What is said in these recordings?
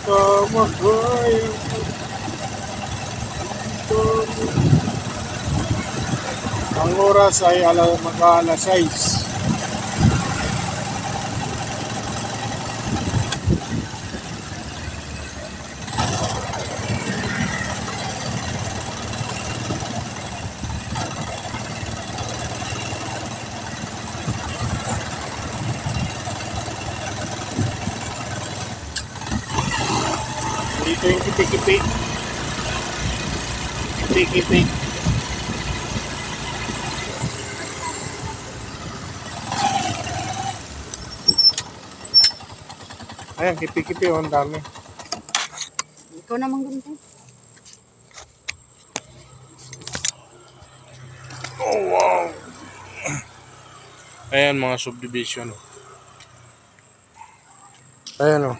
Kamagayan. Ang oras ay mag-alas 6. Dito yung kipi-kipi. Kipi-kipi. Ayan, kipi-kipi. Ang dami. Ikaw naman ganito. Oh, wow. Ayan, mga subdivision. Ayan, oh.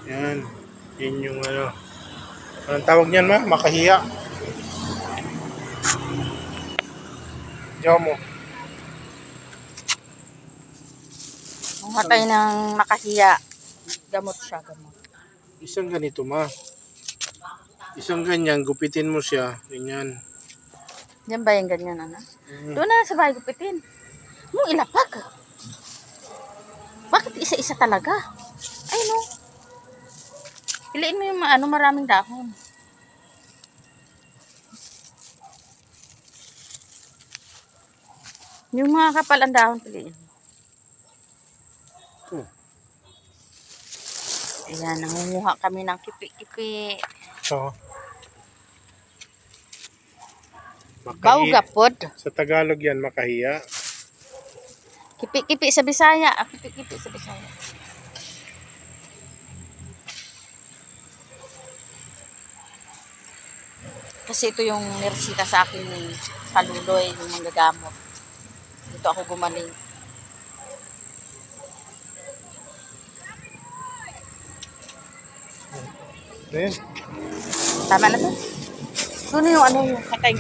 Yan. Yan yung ano. Anong tawag niyan, ma? Makahiya. Diyan mo. Ang hatay ng makahiya. Gamot siya, gamot. Isang ganito, ma. Isang ganyan, gupitin mo siya. Ganyan. Yan ba yung ganyan, ano? Doon na sa bahay gupitin. Mong ilapag. Bakit isa-isa talaga? Ay, no. Piliin mo yung maraming dahon. Yung mga kapal ang dahon, piliin. Ayan, nangunguha kami ng kipi-kipi. So, Baugapod. Sa Tagalog yan, makahiya. Kipi-kipi sa Bisaya. Kipi-kipi sa Bisaya. Kasi ito yung niresita sa akin ni Paluloy, yung manggagamot. Dito ako gumaling. Ayan. Tama na to? Doon yung yung hatay